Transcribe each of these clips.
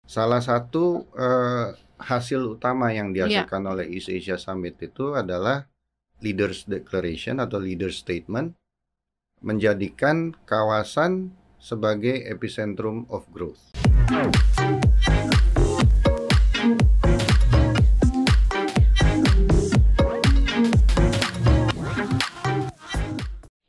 Salah satu hasil utama yang Iya. dihasilkan oleh East Asia Summit itu adalah Leaders Declaration atau Leaders Statement, menjadikan kawasan sebagai epicentrum of growth.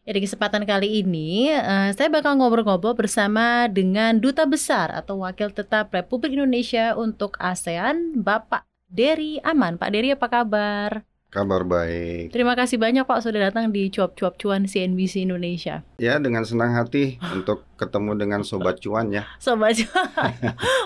Ya, di kesempatan kali ini saya bakal ngobrol-ngobrol bersama dengan Duta Besar atau Wakil Tetap Republik Indonesia untuk ASEAN, Bapak Dery Aman. Pak Dery, apa kabar? Kabar baik. Terima kasih banyak Pak sudah datang di Cuap-Cuap Cuan CNBC Indonesia. Ya, dengan senang hati untuk ketemu dengan Sobat Cuan ya. Sobat Cuan,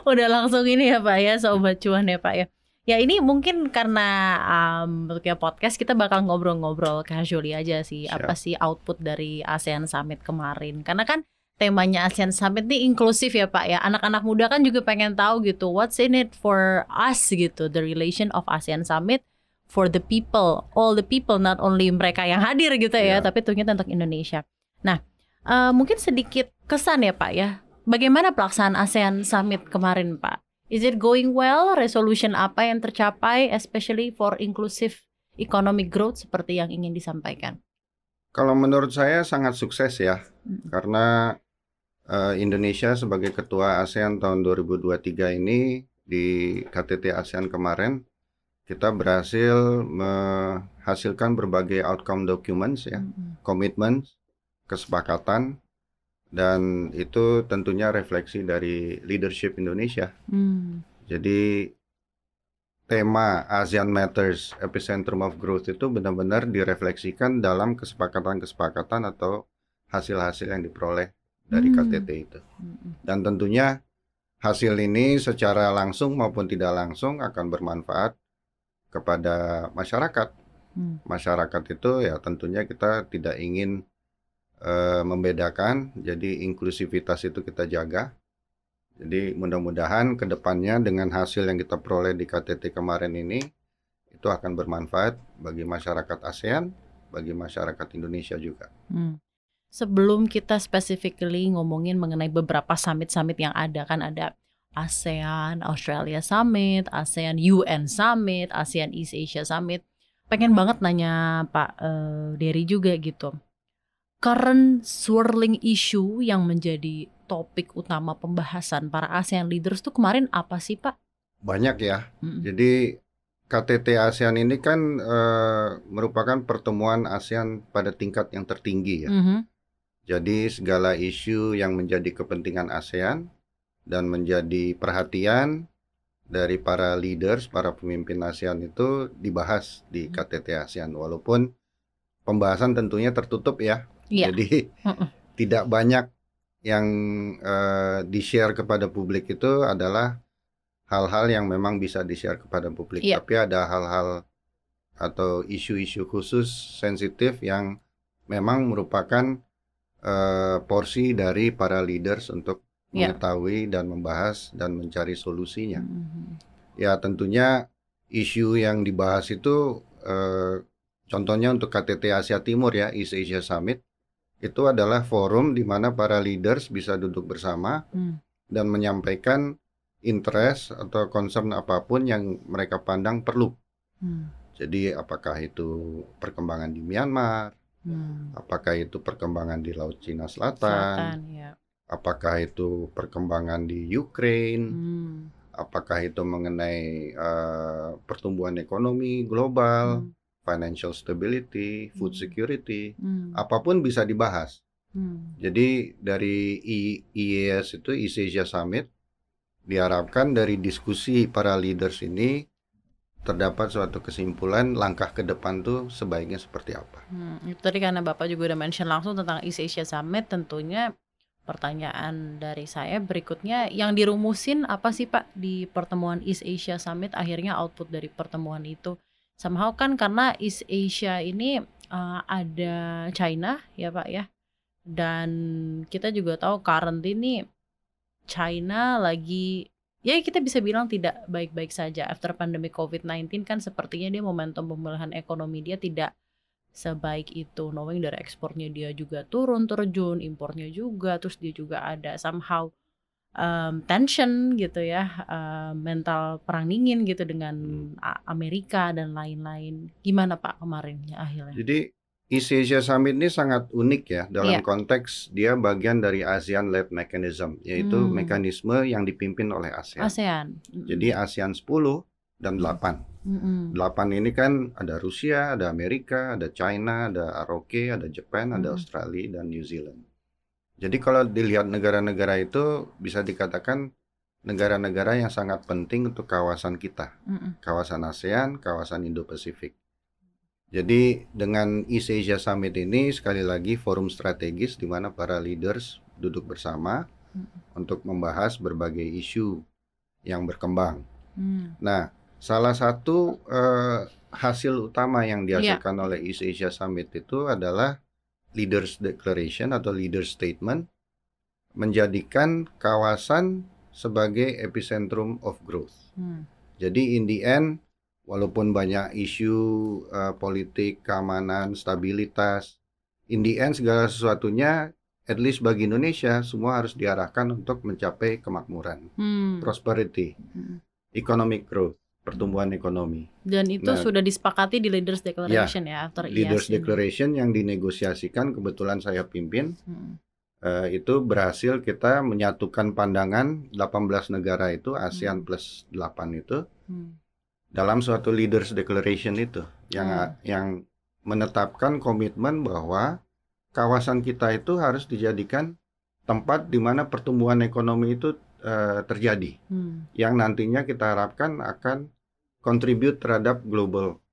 udah langsung ini ya Pak ya, Sobat Cuan ya Pak ya. Ya ini mungkin karena bentuknya podcast, kita bakal ngobrol-ngobrol casually aja sih. Siap. Apa sih output dari ASEAN Summit kemarin. Karena kan temanya ASEAN Summit ini inklusif ya Pak ya. Anak-anak muda kan juga pengen tahu gitu, what's in it for us gitu, the relation of ASEAN Summit for the people, all the people, not only mereka yang hadir gitu ya, Ya. tapi tentunya untuk Indonesia. Nah, mungkin sedikit kesan ya Pak ya. Bagaimana pelaksanaan ASEAN Summit kemarin Pak? Is it going well? Resolution apa yang tercapai, especially for inclusive economic growth seperti yang ingin disampaikan? Kalau menurut saya sangat sukses ya, karena Indonesia sebagai ketua ASEAN tahun 2023 ini di KTT ASEAN kemarin, kita berhasil menghasilkan berbagai outcome documents ya, komitmen, kesepakatan, dan itu tentunya refleksi dari leadership Indonesia. Jadi tema ASEAN Matters Epicentrum of Growth itu benar-benar direfleksikan dalam kesepakatan-kesepakatan atau hasil-hasil yang diperoleh dari KTT itu. Dan tentunya hasil ini secara langsung maupun tidak langsung akan bermanfaat kepada masyarakat. Masyarakat itu ya tentunya kita tidak ingin membedakan, jadi inklusivitas itu kita jaga. Jadi mudah-mudahan ke depannya dengan hasil yang kita peroleh di KTT kemarin ini, itu akan bermanfaat bagi masyarakat ASEAN, bagi masyarakat Indonesia juga. Sebelum kita specifically ngomongin mengenai beberapa summit-summit yang ada, kan ada ASEAN Australia Summit, ASEAN UN Summit, ASEAN East Asia Summit. Pengen banget nanya Pak Dery juga gitu. Current swirling issue yang menjadi topik utama pembahasan para ASEAN leaders tuh kemarin apa sih Pak? Banyak ya. Jadi KTT ASEAN ini kan merupakan pertemuan ASEAN pada tingkat yang tertinggi ya. Jadi segala isu yang menjadi kepentingan ASEAN dan menjadi perhatian dari para leaders, para pemimpin ASEAN itu dibahas di KTT ASEAN. Walaupun pembahasan tentunya tertutup ya. Iya. Jadi tidak banyak yang di-share kepada publik itu adalah hal-hal yang memang bisa di-share kepada publik. Iya. Tapi ada hal-hal atau isu-isu khusus sensitif yang memang merupakan porsi dari para leaders untuk mengetahui dan membahas dan mencari solusinya. Ya tentunya isu yang dibahas itu contohnya untuk KTT Asia Timur ya, East Asia Summit, itu adalah forum di mana para leaders bisa duduk bersama dan menyampaikan interest atau concern apapun yang mereka pandang perlu. Jadi apakah itu perkembangan di Myanmar, apakah itu perkembangan di Laut Cina Selatan, apakah itu perkembangan di Ukraine, apakah itu mengenai pertumbuhan ekonomi global, financial stability, food security, apapun bisa dibahas. Jadi dari EAS itu, East Asia Summit, diharapkan dari diskusi para leaders ini terdapat suatu kesimpulan langkah ke depan tuh sebaiknya seperti apa. Itu tadi karena Bapak juga udah mention langsung tentang East Asia Summit, tentunya pertanyaan dari saya berikutnya, yang dirumusin apa sih Pak di pertemuan East Asia Summit, akhirnya output dari pertemuan itu? Somehow kan karena East Asia ini ada China ya Pak ya, dan kita juga tahu current ini China lagi, ya kita bisa bilang tidak baik-baik saja. After pandemi COVID-19 kan sepertinya dia momentum pemulihan ekonomi dia tidak sebaik itu, knowing dari ekspornya dia juga turun terjun, impornya juga, terus dia juga ada somehow tension gitu ya, mental perang dingin gitu dengan Amerika dan lain-lain. Gimana Pak kemarin ya akhirnya? Jadi East Asia Summit ini sangat unik ya dalam konteks dia bagian dari ASEAN-led mechanism, yaitu mekanisme yang dipimpin oleh ASEAN. Jadi ASEAN 10 dan 8. 8 ini kan ada Rusia, ada Amerika, ada China, ada ROK, ada Jepang, ada Australia dan New Zealand. Jadi kalau dilihat negara-negara itu bisa dikatakan negara-negara yang sangat penting untuk kawasan kita, kawasan ASEAN, kawasan Indo-Pasifik. Jadi dengan East Asia Summit ini sekali lagi forum strategis di mana para leaders duduk bersama untuk membahas berbagai isu yang berkembang. Nah, salah satu hasil utama yang dihasilkan oleh East Asia Summit itu adalah Leaders Declaration atau Leaders Statement, menjadikan kawasan sebagai epicentrum of growth. Jadi in the end, walaupun banyak isu politik, keamanan, stabilitas, in the end segala sesuatunya, at least bagi Indonesia, semua harus diarahkan untuk mencapai kemakmuran, prosperity, economic growth, pertumbuhan ekonomi. Dan itu sudah disepakati di Leaders Declaration ya, after Leaders Declaration yang dinegosiasikan, kebetulan saya pimpin, itu berhasil kita menyatukan pandangan 18 negara itu, ASEAN plus 8 itu, dalam suatu Leaders Declaration itu yang menetapkan komitmen bahwa kawasan kita itu harus dijadikan tempat di mana pertumbuhan ekonomi itu terjadi, yang nantinya kita harapkan akan contribute terhadap global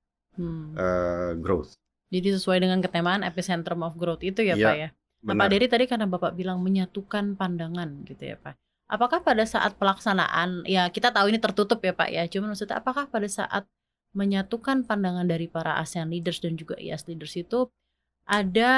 growth. Jadi sesuai dengan ketemaan epicentrum of growth itu ya Pak ya. Nah, Pak Dery tadi karena Bapak bilang menyatukan pandangan gitu ya Pak. Apakah pada saat pelaksanaan, ya kita tahu ini tertutup ya Pak ya, cuma maksudnya apakah pada saat menyatukan pandangan dari para ASEAN leaders dan juga IAS leaders itu ada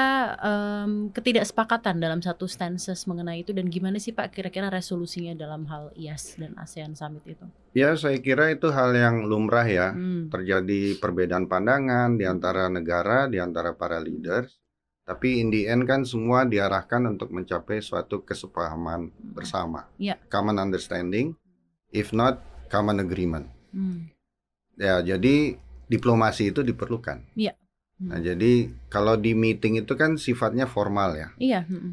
ketidaksepakatan dalam satu stances mengenai itu, dan gimana sih Pak kira-kira resolusinya dalam hal IAS dan ASEAN Summit itu? Ya, saya kira itu hal yang lumrah ya, terjadi perbedaan pandangan di antara negara, di antara para leaders. Tapi in the end kan semua diarahkan untuk mencapai suatu kesepahaman bersama, common understanding, if not common agreement. Ya, jadi diplomasi itu diperlukan. Nah, jadi kalau di meeting itu kan sifatnya formal ya.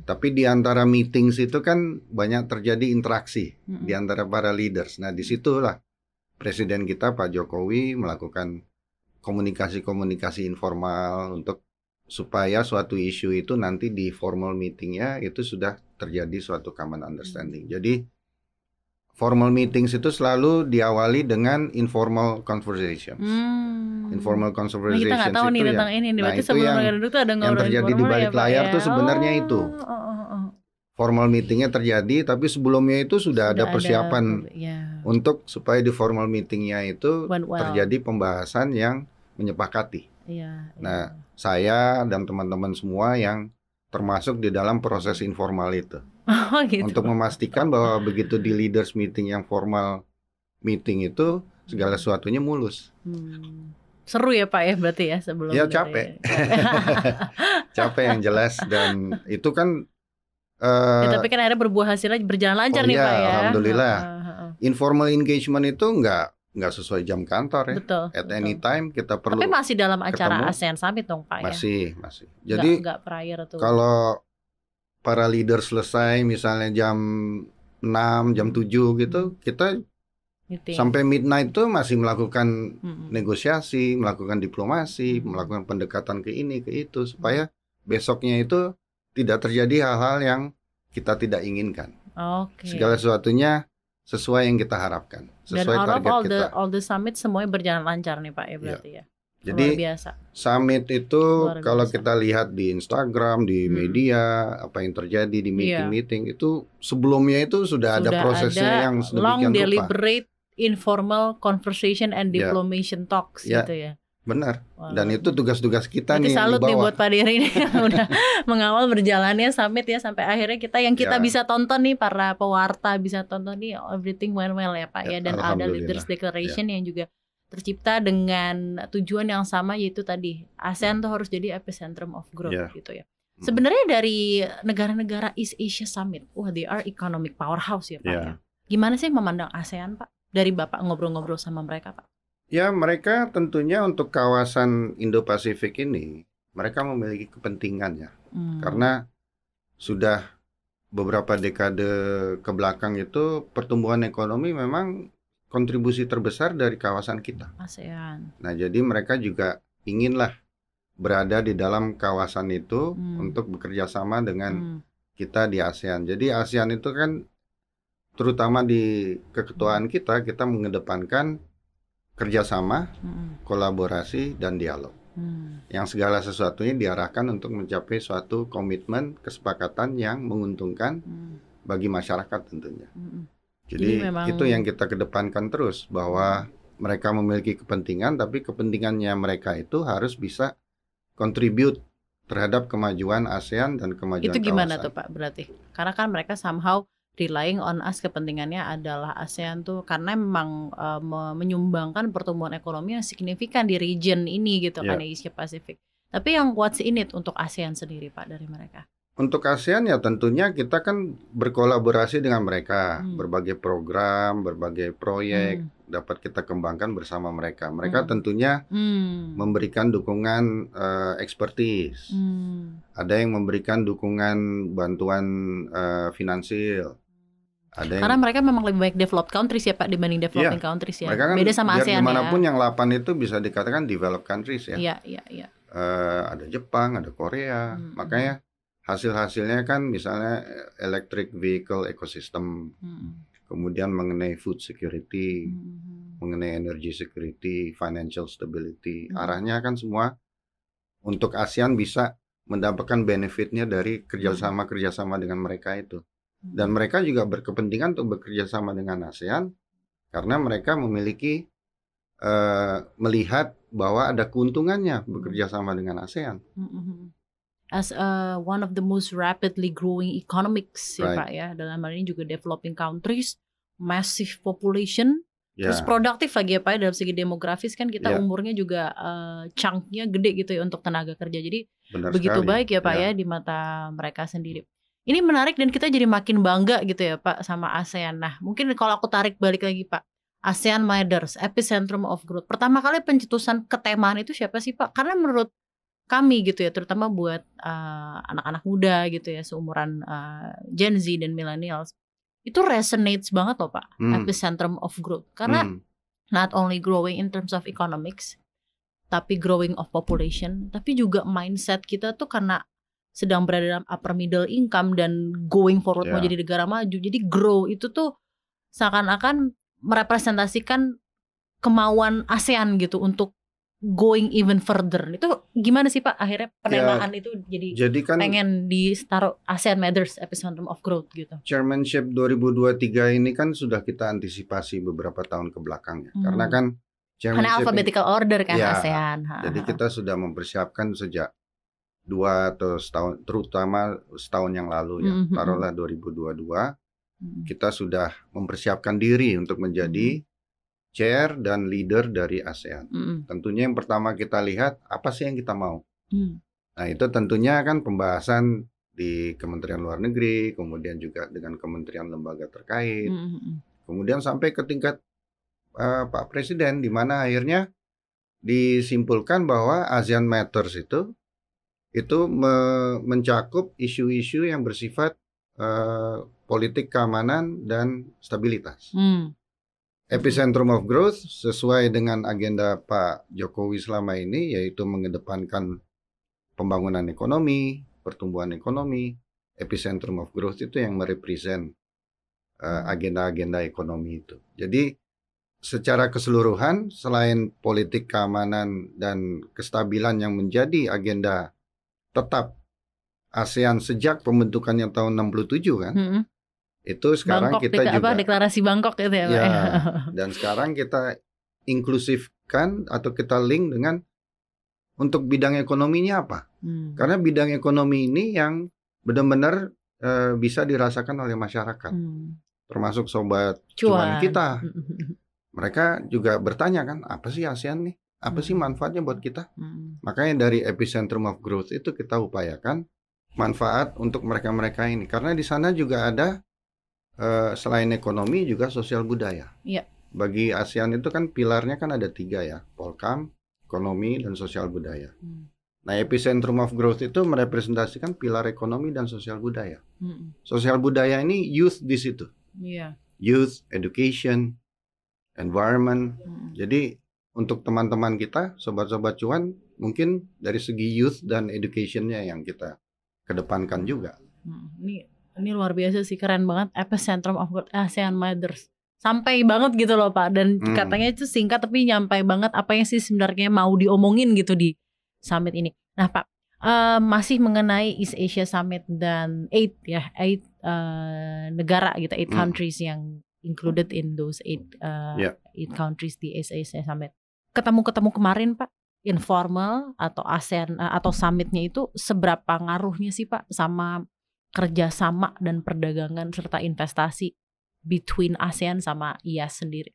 Tapi di antara meetings itu kan banyak terjadi interaksi di antara para leaders. Nah, disitulah Presiden kita Pak Jokowi melakukan komunikasi-komunikasi informal untuk supaya suatu isu itu nanti di formal meetingnya itu sudah terjadi suatu common understanding. Jadi formal meetings itu selalu diawali dengan informal conversations. Informal conversations kita nggak tahu nih tentang ini. Berarti sebelum mereka duduk tuh ada ngobrol yang terjadi di balik layar tuh sebenarnya itu. Formal meetingnya terjadi, tapi sebelumnya itu sudah ada persiapan untuk supaya di formal meetingnya itu terjadi pembahasan yang menyepakati. Nah, saya dan teman-teman semua yang termasuk di dalam proses informal itu, gitu. Untuk memastikan bahwa begitu di leaders meeting yang formal meeting itu segala sesuatunya mulus. Seru ya Pak ya berarti ya sebelum. Ya capek, capek yang jelas, dan itu kan. Tapi kan akhirnya berbuah hasilnya berjalan lancar nih Pak ya. Alhamdulillah. Informal engagement itu nggak sesuai jam kantor ya. Betul. At any time kita perlu. Tapi masih dalam acara ketemu. ASEAN Summit dong Pak ya. Masih. Jadi nggak prior tuh. Kalau para leader selesai misalnya jam 6, jam 7 gitu, kita sampai midnight tuh masih melakukan negosiasi, melakukan diplomasi, melakukan pendekatan ke ini ke itu supaya besoknya itu tidak terjadi hal-hal yang kita tidak inginkan. Segala sesuatunya sesuai yang kita harapkan, sesuai dan target kita. Dan all the summit semuanya berjalan lancar nih Pak ya berarti ya. Jadi luar biasa. Summit itu kalau kita lihat di Instagram, di media, apa yang terjadi di meeting-meeting itu sebelumnya itu sudah ada prosesnya yang sedemikian long rupa. Deliberate informal conversation and diplomation talks gitu ya. Benar. Dan itu tugas-tugas kita nih di bawah. Salut nih buat Pak Dery ini udah mengawal berjalannya summit ya sampai akhirnya kita bisa tonton nih, para pewarta bisa tonton nih, everything went well ya Pak ya, dan ada Leaders Declaration yang juga tercipta dengan tujuan yang sama, yaitu tadi ASEAN tuh harus jadi epicentrum of growth gitu ya. Sebenarnya dari negara-negara East Asia Summit, they are economic powerhouse ya Pak ya. Gimana sih memandang ASEAN Pak? Dari Bapak ngobrol-ngobrol sama mereka Pak? Ya, mereka tentunya untuk kawasan Indo-Pasifik ini, mereka memiliki kepentingan ya. Karena sudah beberapa dekade ke belakang itu pertumbuhan ekonomi memang kontribusi terbesar dari kawasan kita. ASEAN. Nah, jadi mereka juga inginlah berada di dalam kawasan itu untuk bekerja sama dengan kita di ASEAN. Jadi ASEAN itu kan terutama di keketuaan kita mengedepankan kerjasama, kolaborasi, dan dialog. Yang segala sesuatunya diarahkan untuk mencapai suatu komitmen, kesepakatan yang menguntungkan bagi masyarakat tentunya. Jadi itu yang kita kedepankan terus, bahwa mereka memiliki kepentingan, tapi kepentingannya mereka itu harus bisa contribute terhadap kemajuan ASEAN dan kemajuan kawasan. Itu gimana tuh Pak berarti? Karena kan mereka somehow relying on us, kepentingannya adalah ASEAN tuh karena memang menyumbangkan pertumbuhan ekonomi yang signifikan di region ini gitu kan, Asia Pasifik. Tapi yang what's in it untuk ASEAN sendiri Pak dari mereka? Untuk ASEAN ya tentunya kita kan berkolaborasi dengan mereka, berbagai program, berbagai proyek dapat kita kembangkan bersama mereka. Mereka tentunya memberikan dukungan expertise, ada yang memberikan dukungan bantuan finansial. Karena mereka memang lebih baik developed countries ya Pak dibanding developing countries ya. Mereka kan beda sama ASEAN dimanapun yang 8 itu bisa dikatakan developed countries ya. Iya. Ada Jepang, ada Korea, makanya hasil-hasilnya kan misalnya electric vehicle ecosystem, kemudian mengenai food security, mengenai energy security, financial stability, arahnya kan semua untuk ASEAN bisa mendapatkan benefitnya dari kerjasama dengan mereka itu. Dan mereka juga berkepentingan untuk bekerja sama dengan ASEAN karena mereka memiliki melihat bahwa ada keuntungannya bekerja sama dengan ASEAN. As one of the most rapidly growing economics ya Pak ya, dalam hal ini juga developing countries, massive population, terus produktif lagi ya Pak dalam segi demografis kan kita umurnya juga chunk-nya gede gitu ya untuk tenaga kerja. Jadi begitu baik ya Pak ya di mata mereka sendiri. Ini menarik dan kita jadi makin bangga gitu ya Pak sama ASEAN. Nah mungkin kalau aku tarik balik lagi Pak, ASEAN Matters, Epicentrum of Growth. Pertama kali pencetusan ketemaan itu siapa sih Pak? Karena menurut kami gitu ya, terutama buat anak-anak muda gitu ya, seumuran Gen Z dan millennials, itu resonates banget loh Pak, Epicentrum of Growth. Karena not only growing in terms of economics, tapi growing of population, tapi juga mindset kita tuh karena sedang berada dalam upper middle income dan going forward mau jadi negara maju. Jadi grow itu tuh seakan-akan merepresentasikan kemauan ASEAN gitu untuk going even further. Itu gimana sih Pak akhirnya penamaan itu jadi kan pengen ditaruh ASEAN Matters, Epicentrum of Growth gitu. Chairmanship 2023 ini kan sudah kita antisipasi beberapa tahun ke belakang ya. Karena kan karena alphabetical order kan ASEAN. Jadi kita sudah mempersiapkan sejak 2 atau setahun, terutama setahun yang lalu ya, taruhlah 2022, kita sudah mempersiapkan diri untuk menjadi chair dan leader dari ASEAN. Tentunya yang pertama kita lihat apa sih yang kita mau. Nah itu tentunya kan pembahasan di Kementerian Luar Negeri, kemudian juga dengan kementerian lembaga terkait, kemudian sampai ke tingkat Pak Presiden, di mana akhirnya disimpulkan bahwa ASEAN Matters itu mencakup isu-isu yang bersifat politik keamanan dan stabilitas. Epicentrum of Growth sesuai dengan agenda Pak Jokowi selama ini, yaitu mengedepankan pembangunan ekonomi, pertumbuhan ekonomi. Epicentrum of Growth itu yang merepresent agenda-agenda ekonomi itu. Jadi secara keseluruhan selain politik keamanan dan kestabilan yang menjadi agenda tetap ASEAN sejak pembentukannya tahun 67 kan, itu sekarang Bangkok, kita juga deklarasi Bangkok itu ya, Pak. Dan sekarang kita inklusifkan atau kita link dengan untuk bidang ekonominya apa? Karena bidang ekonomi ini yang benar-benar bisa dirasakan oleh masyarakat, termasuk sobat cuan kita. Mereka juga bertanya kan, apa sih ASEAN nih? Apa sih manfaatnya buat kita? Makanya dari Epicentrum of Growth itu kita upayakan manfaat untuk mereka-mereka ini. Karena di sana juga ada selain ekonomi juga sosial budaya. Iya. Bagi ASEAN itu kan pilarnya kan ada 3 ya, Polkam, ekonomi, dan sosial budaya. Nah, epicentrum of growth itu merepresentasikan pilar ekonomi dan sosial budaya. Sosial budaya ini youth di situ. Iya. Youth, education, environment. Jadi untuk teman-teman kita, sobat-sobat cuan, mungkin dari segi youth dan education-nya yang kita kedepankan juga. Ini luar biasa sih, keren banget, epicentrum of growth ASEAN Matters. Sampai banget gitu loh Pak, dan katanya itu singkat tapi nyampai banget apa yang sih sebenarnya mau diomongin gitu di summit ini. Nah Pak, masih mengenai East Asia Summit dan 8 negara gitu, 8 countries yang included in those 8 countries di East Asia Summit. Ketemu kemarin Pak, informal atau ASEAN atau summitnya itu seberapa ngaruhnya sih Pak sama kerjasama dan perdagangan serta investasi between ASEAN sama IAS sendiri?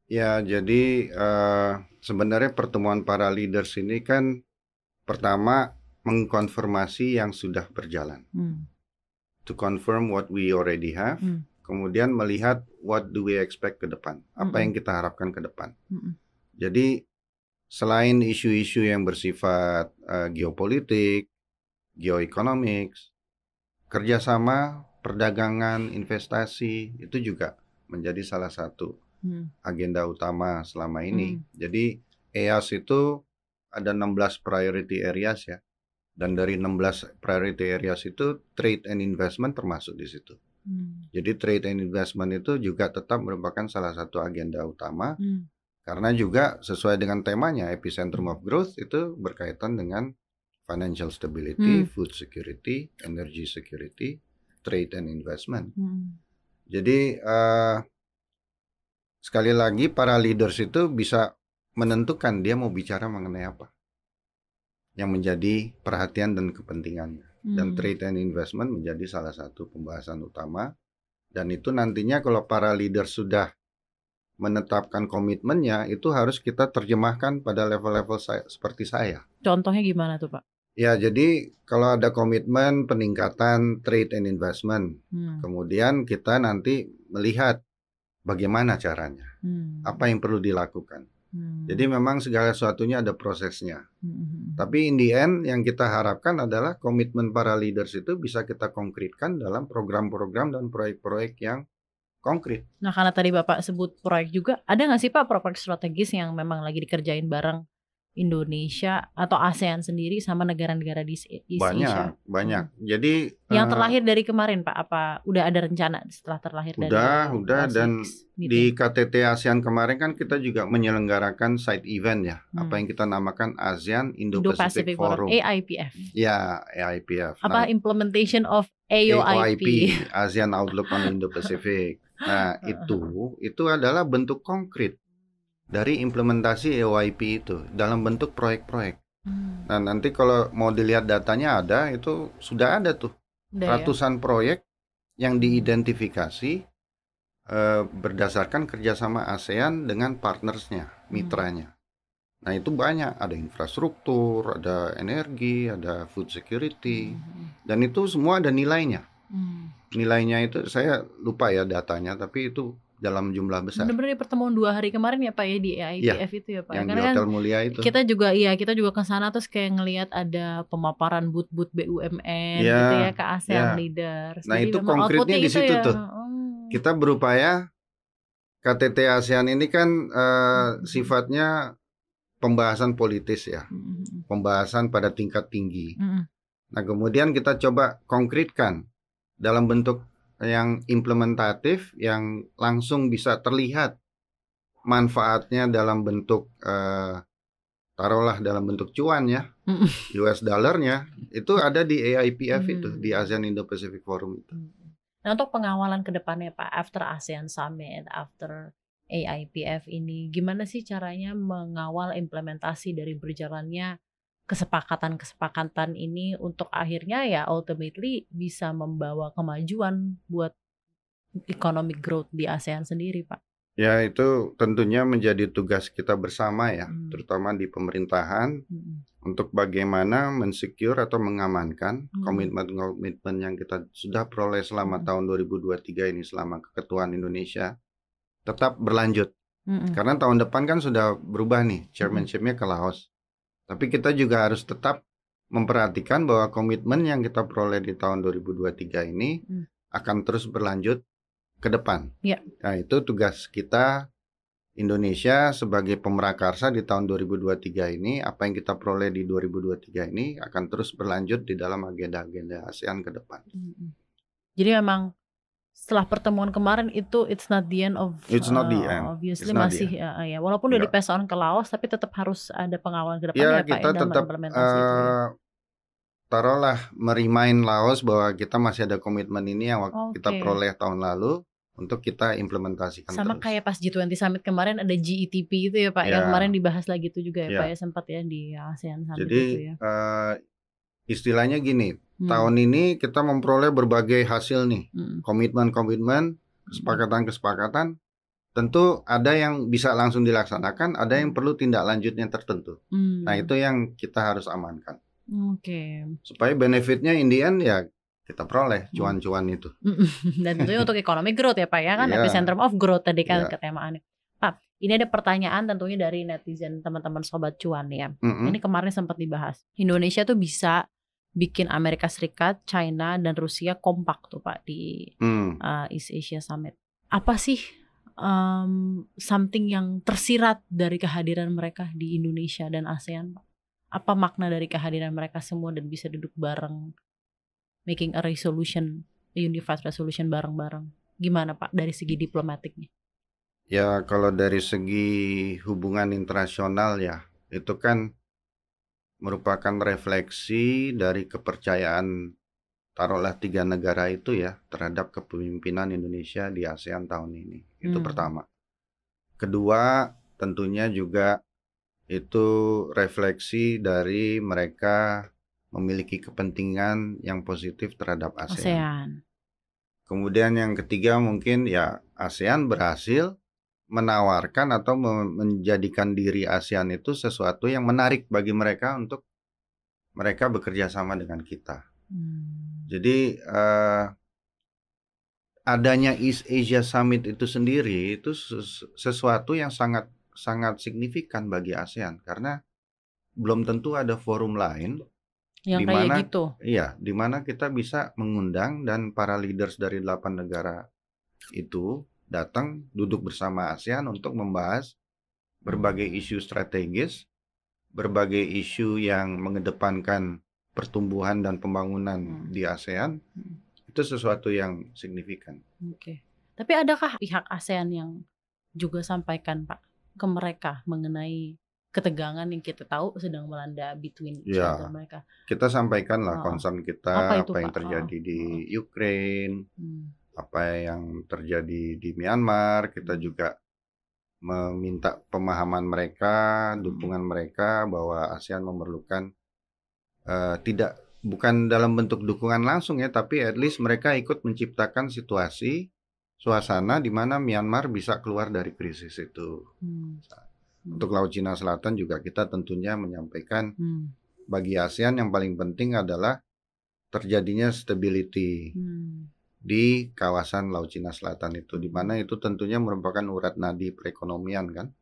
Ya, jadi sebenarnya pertemuan para leaders ini kan pertama mengkonfirmasi yang sudah berjalan. To confirm what we already have, kemudian melihat what do we expect ke depan, apa yang kita harapkan ke depan. Jadi selain isu-isu yang bersifat geopolitik, geoeconomics, kerjasama, perdagangan, investasi itu juga menjadi salah satu agenda utama selama ini. Jadi EAS itu ada 16 priority areas ya. Dan dari 16 priority areas itu trade and investment termasuk di situ. Jadi trade and investment itu juga tetap merupakan salah satu agenda utama. Karena juga sesuai dengan temanya epicentrum of growth itu berkaitan dengan financial stability, food security, energy security, trade and investment. Jadi sekali lagi para leaders itu bisa menentukan dia mau bicara mengenai apa yang menjadi perhatian dan kepentingannya. Dan trade and investment menjadi salah satu pembahasan utama. Dan itu nantinya kalau para leader sudah menetapkan komitmennya, itu harus kita terjemahkan pada level-level seperti saya. Contohnya gimana tuh Pak? Ya, jadi kalau ada komitmen peningkatan trade and investment, kemudian kita nanti melihat bagaimana caranya, apa yang perlu dilakukan. Jadi memang segala sesuatunya ada prosesnya. Tapi in the end yang kita harapkan adalah komitmen para leaders itu bisa kita konkretkan dalam program-program dan proyek-proyek yang konkret. Nah karena tadi Bapak sebut proyek juga, ada nggak sih Pak proyek strategis yang memang lagi dikerjain bareng Indonesia atau ASEAN sendiri sama negara-negara di East Asia? Banyak. Jadi yang terlahir dari kemarin Pak, apa udah ada rencana setelah terlahir dari udah dan di KTT ASEAN kemarin kan kita juga menyelenggarakan side event ya, apa yang kita namakan ASEAN Indo-Pacific Forum. AIPF. Ya, AIPF. Apa implementation of AOIP, ASEAN Outlook on Indo-Pacific. Nah, itu adalah bentuk konkret dari implementasi AOIP itu dalam bentuk proyek-proyek. Nah, nanti kalau mau dilihat datanya ada, itu sudah ada tuh ratusan proyek yang diidentifikasi berdasarkan kerjasama ASEAN dengan partnersnya, mitranya. Nah, itu banyak, ada infrastruktur, ada energi, ada food security, dan itu semua ada nilainya. Nilainya itu saya lupa ya datanya, tapi itu dalam jumlah besar. Benar-benar pertemuan 2 hari kemarin ya Pak ya di AIPF itu ya Pak. Yang karena di Hotel Mulia itu. Kita juga ke sana terus kayak ngelihat ada pemaparan booth-booth BUMN gitu ya ke ASEAN leaders. Nah, jadi itu konkretnya di situ tuh. Kita berupaya KTT ASEAN ini kan sifatnya pembahasan politis ya. Pembahasan pada tingkat tinggi. Nah, kemudian kita coba konkretkan dalam bentuk yang implementatif, yang langsung bisa terlihat manfaatnya dalam bentuk taruhlah dalam bentuk cuan ya, US dollarnya itu ada di AIPF itu, di ASEAN Indo-Pacific Forum itu. Nah, untuk pengawalan ke depannya Pak, after ASEAN Summit, after AIPF ini, gimana sih caranya mengawal implementasi dari berjalannya kesepakatan-kesepakatan ini untuk akhirnya ya ultimately bisa membawa kemajuan buat economic growth di ASEAN sendiri Pak? Ya, itu tentunya menjadi tugas kita bersama ya, Hmm. terutama di pemerintahan untuk bagaimana mensecure atau mengamankan komitmen-komitmen yang kita sudah peroleh selama tahun 2023 ini selama keketuaan Indonesia tetap berlanjut. Karena tahun depan kan sudah berubah nih, chairmanship-nya ke Laos. Tapi kita juga harus tetap memperhatikan bahwa komitmen yang kita peroleh di tahun 2023 ini akan terus berlanjut ke depan. Nah, itu tugas kita Indonesia sebagai pemrakarsa di tahun 2023 ini, apa yang kita peroleh di 2023 ini akan terus berlanjut di dalam agenda-agenda ASEAN ke depan. Jadi memang setelah pertemuan kemarin itu it's not the end of obviously masih ya walaupun udah di-pass on ke Laos tapi tetap harus ada pengawalan ke depan ya Pak kita dalam tetap implementasi itu ya. Taruhlah merimain Laos bahwa kita masih ada komitmen ini yang kita peroleh tahun lalu untuk kita implementasikan sama terus. Kayak pas G20 Summit kemarin ada GETP itu ya Pak yang kemarin dibahas lagi itu juga ya Pak ya sempat ya di ASEAN Summit. Jadi, itu ya. Istilahnya gini, tahun ini kita memperoleh berbagai hasil nih, komitmen-komitmen, kesepakatan-kesepakatan. Tentu ada yang bisa langsung dilaksanakan, ada yang perlu tindak lanjutnya tertentu. Nah, itu yang kita harus amankan. Supaya benefitnya in the end ya kita peroleh cuan-cuan itu. Dan tentunya untuk economic growth ya Pak ya kan, epicentrum of growth tadi kan ketemaannya. Pak, ini ada pertanyaan tentunya dari netizen teman-teman Sobat Cuan ya. Ini kemarin sempat dibahas. Indonesia tuh bisa bikin Amerika Serikat, China, dan Rusia kompak tuh Pak di East Asia Summit. Apa sih something yang tersirat dari kehadiran mereka di Indonesia dan ASEAN Pak? Apa makna dari kehadiran mereka semua dan bisa duduk bareng making a resolution, a unified resolution bareng-bareng? Gimana Pak dari segi diplomatiknya? Ya kalau dari segi hubungan internasional ya itu kan merupakan refleksi dari kepercayaan taruhlah 3 negara itu ya terhadap kepemimpinan Indonesia di ASEAN tahun ini. Itu pertama. Kedua, tentunya juga itu refleksi dari mereka memiliki kepentingan yang positif terhadap ASEAN. Kemudian yang ketiga mungkin ya ASEAN berhasil menawarkan atau menjadikan diri ASEAN itu sesuatu yang menarik bagi mereka untuk mereka bekerja sama dengan kita. Jadi adanya East Asia Summit itu sendiri itu sesuatu yang sangat signifikan bagi ASEAN karena belum tentu ada forum lain yang kayak gitu. Iya, di mana kita bisa mengundang dan para leaders dari 8 negara itu datang duduk bersama ASEAN untuk membahas berbagai isu strategis, berbagai isu yang mengedepankan pertumbuhan dan pembangunan di ASEAN. Itu sesuatu yang signifikan. Tapi adakah pihak ASEAN yang juga sampaikan Pak ke mereka mengenai ketegangan yang kita tahu sedang melanda between China dan mereka? Kita sampaikan lah concern kita apa yang Pak? terjadi di Ukraine, apa yang terjadi di Myanmar. Kita juga meminta pemahaman mereka, dukungan mereka bahwa ASEAN memerlukan bukan dalam bentuk dukungan langsung ya, tapi at least mereka ikut menciptakan situasi, suasana di mana Myanmar bisa keluar dari krisis itu. Untuk Laut Cina Selatan juga kita tentunya menyampaikan bagi ASEAN yang paling penting adalah terjadinya stability di kawasan Laut Cina Selatan itu, di mana itu tentunya merupakan urat nadi perekonomian kan.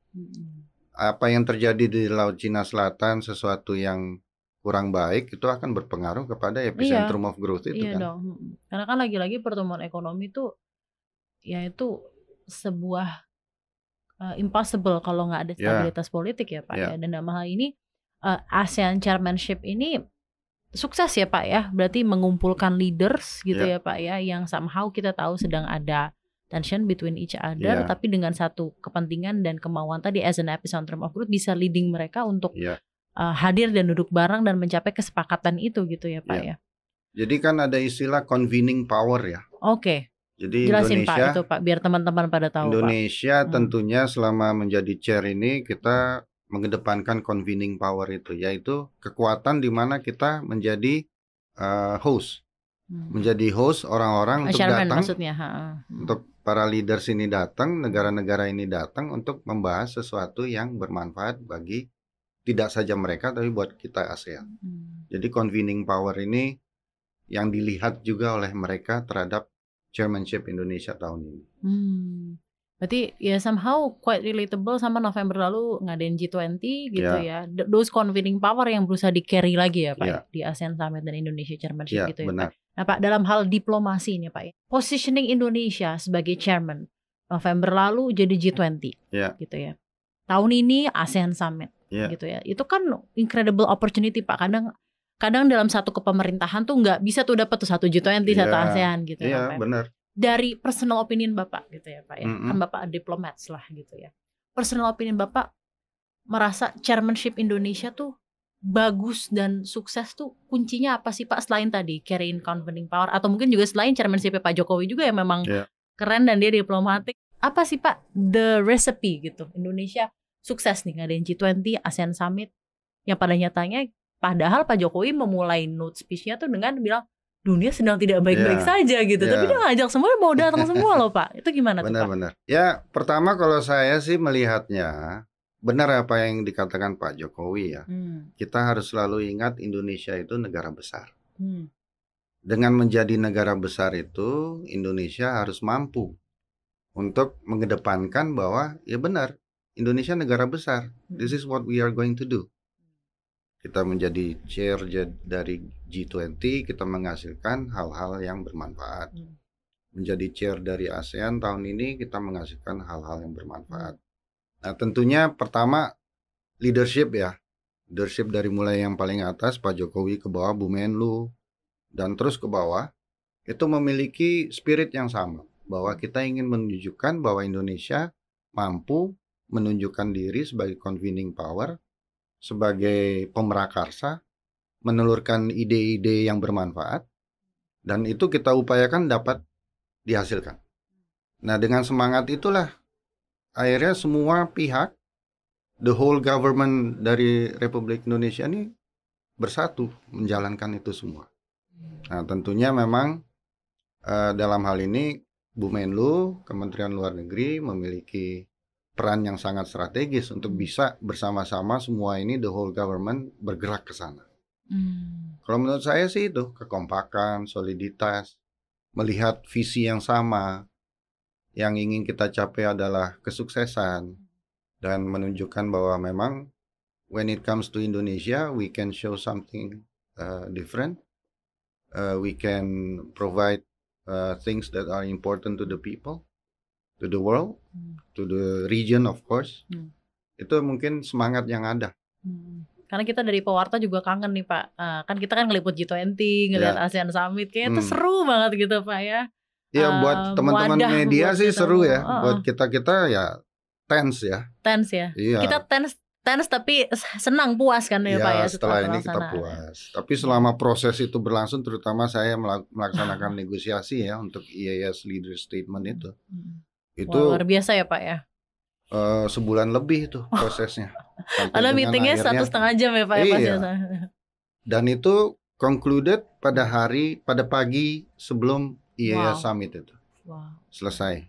Apa yang terjadi di Laut Cina Selatan sesuatu yang kurang baik itu akan berpengaruh kepada epicentrum of growth itu kan. Dong. Karena kan lagi-lagi pertumbuhan ekonomi itu ya itu sebuah impossible kalau nggak ada stabilitas politik ya Pak ya. Dan dalam hal ini ASEAN chairmanship ini sukses ya Pak ya. Berarti mengumpulkan leaders gitu ya Pak ya, yang somehow kita tahu sedang ada tension between each other, tapi dengan satu kepentingan dan kemauan tadi as an epicentrum of growth bisa leading mereka untuk hadir dan duduk bareng dan mencapai kesepakatan itu gitu ya Pak ya. Jadi kan ada istilah convening power ya. Jadi jelasin Indonesia, Pak itu Pak biar teman-teman pada tahu Indonesia Pak. tentunya selama menjadi chair ini kita mengedepankan convening power itu, yaitu kekuatan di mana kita menjadi host. Menjadi host orang-orang untuk datang maksudnya, untuk para leaders ini datang, negara-negara ini datang untuk membahas sesuatu yang bermanfaat bagi tidak saja mereka tapi buat kita ASEAN. Jadi convening power ini yang dilihat juga oleh mereka terhadap chairmanship Indonesia tahun ini. Berarti ya somehow quite relatable sama November lalu ngadain G20 gitu ya. Those convening power yang berusaha di-carry lagi ya Pak ya, di ASEAN Summit dan Indonesia Chairmanship gitu ya benar. Pak. Nah Pak, dalam hal diplomasi nih Pak ya, positioning Indonesia sebagai chairman November lalu jadi G20 gitu ya. Tahun ini ASEAN Summit gitu ya. Itu kan incredible opportunity Pak. Kadang dalam satu kepemerintahan tuh nggak bisa tuh dapat tuh satu G20 satu ASEAN gitu ya Pak. Benar. Dari personal opinion Bapak gitu ya Pak ya. Kan Bapak diplomats lah gitu ya. Personal opinion Bapak merasa chairmanship Indonesia tuh bagus dan sukses tuh kuncinya apa sih Pak, selain tadi carrying convening power atau mungkin juga selain chairmanship Pak Jokowi juga yang memang keren dan dia diplomatik. Apa sih Pak the recipe gitu Indonesia sukses nih ngadain G20 ASEAN Summit yang pada nyatanya padahal Pak Jokowi memulai note speech-nya tuh dengan bilang dunia sedang tidak baik-baik saja gitu. Tapi dia ngajak semua mau datang semua loh Pak. Itu gimana tuh Pak? Benar-benar. Ya pertama kalau saya sih melihatnya benar apa yang dikatakan Pak Jokowi ya. Kita harus selalu ingat Indonesia itu negara besar. Dengan menjadi negara besar itu Indonesia harus mampu untuk mengedepankan bahwa ya benar Indonesia negara besar. This is what we are going to do. Kita menjadi chair dari G20, kita menghasilkan hal-hal yang bermanfaat. Menjadi chair dari ASEAN tahun ini, kita menghasilkan hal-hal yang bermanfaat. Nah tentunya pertama leadership ya. Leadership dari mulai yang paling atas, Pak Jokowi ke bawah, Bu Menlu, dan terus ke bawah, itu memiliki spirit yang sama. Bahwa kita ingin menunjukkan bahwa Indonesia mampu menunjukkan diri sebagai convening power, sebagai pemerakarsa, menelurkan ide-ide yang bermanfaat, dan itu kita upayakan dapat dihasilkan. Nah dengan semangat itulah akhirnya semua pihak, the whole government dari Republik Indonesia ini bersatu menjalankan itu semua. Nah tentunya memang dalam hal ini Bu Menlu, Kementerian Luar Negeri memiliki peran yang sangat strategis untuk bisa bersama-sama semua ini the whole government bergerak ke sana. Kalau menurut saya sih itu kekompakan, soliditas, melihat visi yang sama, yang ingin kita capai adalah kesuksesan dan menunjukkan bahwa memang when it comes to Indonesia we can show something different, we can provide things that are important to the people, to the world, to the region of course. Itu mungkin semangat yang ada. Karena kita dari pewarta juga kangen nih Pak. Kan kita kan ngeliput G20, ngelihat ASEAN Summit, kayaknya itu seru banget gitu Pak ya. Ya buat teman-teman media sih seru ya. Buat kita ya tense ya. Tense ya. Iya. Kita tense tapi senang puas kan ya Pak ya. Setelah ini kita puas. Tapi selama proses itu berlangsung, terutama saya melaksanakan negosiasi ya untuk IAS Leader Statement itu. Itu luar biasa ya Pak ya. Sebulan lebih itu prosesnya. Ada meetingnya 1,5 jam ya Pak ya iya. Dan itu concluded pada pagi sebelum IAS Summit itu. Selesai.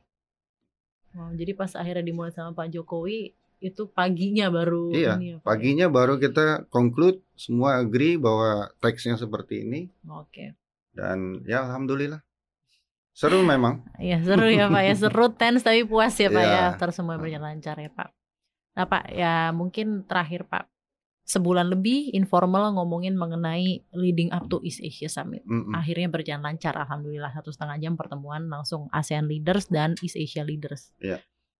Jadi pas akhirnya dimulai sama Pak Jokowi itu paginya baru ini ya, Pak, paginya baru kita conclude, semua agree bahwa teksnya seperti ini. Dan ya alhamdulillah. Seru memang. Iya seru ya Pak ya, seru tense tapi puas ya Pak ya, terus semua berjalan lancar ya Pak. Nah Pak ya mungkin terakhir Pak, sebulan lebih informal ngomongin mengenai leading up to East Asia Summit. Akhirnya berjalan lancar alhamdulillah, 1,5 jam pertemuan langsung ASEAN leaders dan East Asia leaders.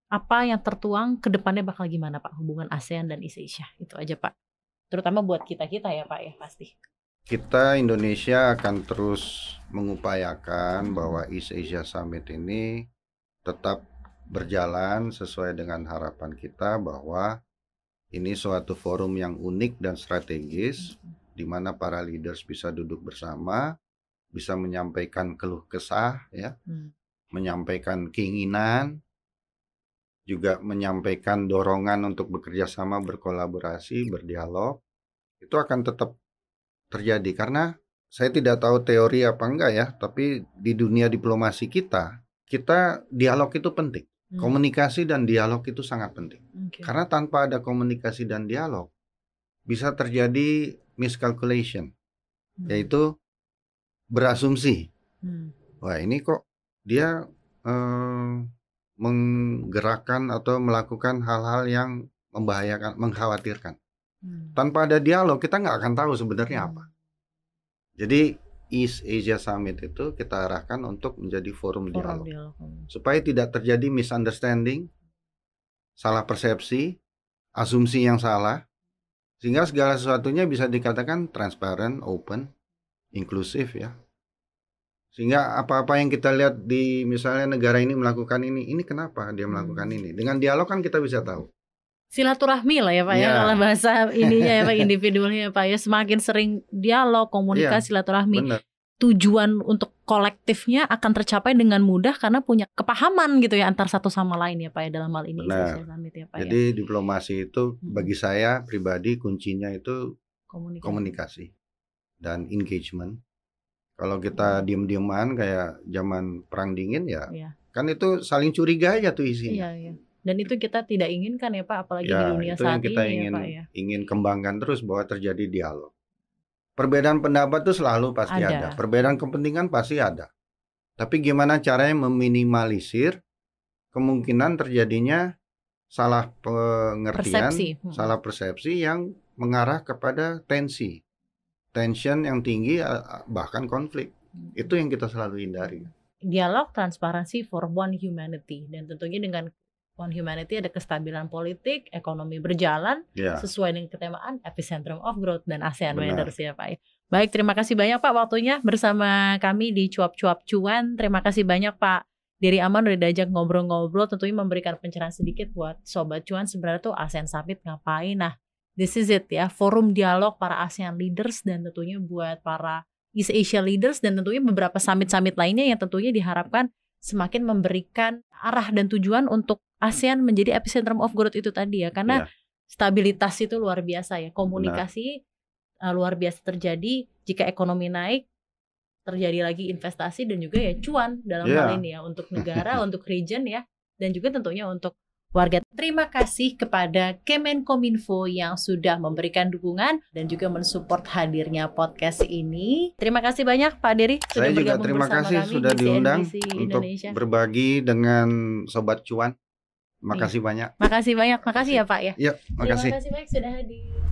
Apa yang tertuang ke depannya bakal gimana Pak hubungan ASEAN dan East Asia? Itu aja Pak. Terutama buat kita-kita ya Pak ya pasti. Kita Indonesia akan terus mengupayakan bahwa East Asia Summit ini tetap berjalan sesuai dengan harapan kita bahwa ini suatu forum yang unik dan strategis di mana para leaders bisa duduk bersama, bisa menyampaikan keluh kesah ya, menyampaikan keinginan, juga menyampaikan dorongan untuk bekerja sama, berkolaborasi, berdialog. Itu akan tetap terjadi karena saya tidak tahu teori apa enggak ya, tapi di dunia diplomasi kita kita dialog itu penting. Komunikasi dan dialog itu sangat penting. Karena tanpa ada komunikasi dan dialog, bisa terjadi miscalculation, yaitu berasumsi. Wah, ini kok dia menggerakkan atau melakukan hal-hal yang membahayakan, mengkhawatirkan. Tanpa ada dialog, kita nggak akan tahu sebenarnya apa. Jadi East Asia Summit itu kita arahkan untuk menjadi forum dialog. Supaya tidak terjadi misunderstanding, salah persepsi, asumsi yang salah, sehingga segala sesuatunya bisa dikatakan transparent, open, inklusif ya. Sehingga apa-apa yang kita lihat di misalnya negara ini melakukan ini kenapa dia melakukan ini. Dengan dialog kan kita bisa tahu. Silaturahmi lah ya Pak ya, kalau bahasa ininya ya Pak, individualnya ya Pak ya, semakin sering dialog, komunikasi, silaturahmi, bener. Tujuan untuk kolektifnya akan tercapai dengan mudah karena punya kepahaman gitu ya antar satu sama lain ya Pak ya, dalam hal ini Asia Summit ya Pak. Jadi diplomasi itu bagi saya pribadi kuncinya itu komunikasi dan engagement. Kalau kita diem-dieman kayak zaman perang dingin ya, kan itu saling curiga aja tuh isinya. Dan itu kita tidak inginkan ya Pak, apalagi di dunia saat ini kita ingin kembangkan terus bahwa terjadi dialog. Perbedaan pendapat itu selalu pasti ada. Perbedaan kepentingan pasti ada. Tapi gimana caranya meminimalisir kemungkinan terjadinya salah pengertian, salah persepsi yang mengarah kepada tension yang tinggi, bahkan konflik. Itu yang kita selalu hindari. Dialog, transparansi for one humanity, dan tentunya dengan One Humanity ada kestabilan politik, ekonomi berjalan sesuai dengan ketemaan epicentrum of growth dan ASEAN Matters ya Pak. Baik, terima kasih banyak Pak waktunya bersama kami di Cuap-Cuap Cuan. Terima kasih banyak Pak Dery Aman udah diajak ngobrol-ngobrol, tentunya memberikan pencerahan sedikit buat Sobat Cuan sebenarnya tuh ASEAN Summit ngapain. Nah, this is it ya, forum dialog para ASEAN leaders dan tentunya buat para East Asia leaders dan tentunya beberapa summit-summit lainnya yang tentunya diharapkan semakin memberikan arah dan tujuan untuk ASEAN menjadi epicentrum of growth itu tadi ya, karena stabilitas itu luar biasa ya, komunikasi luar biasa terjadi, jika ekonomi naik terjadi lagi investasi dan juga ya cuan dalam hal ini ya untuk negara, untuk region ya, dan juga tentunya untuk warga. Terima kasih kepada Kemenkominfo yang sudah memberikan dukungan dan juga mensupport hadirnya podcast ini. Terima kasih banyak Pak Dery sudah bergabung terima bersama kasih kami sudah di diundang CNBC untuk Indonesia. Berbagi dengan Sobat Cuan. Makasih banyak. Makasih banyak. Makasih ya Pak ya. Iya, makasih. Terima kasih banyak sudah hadir.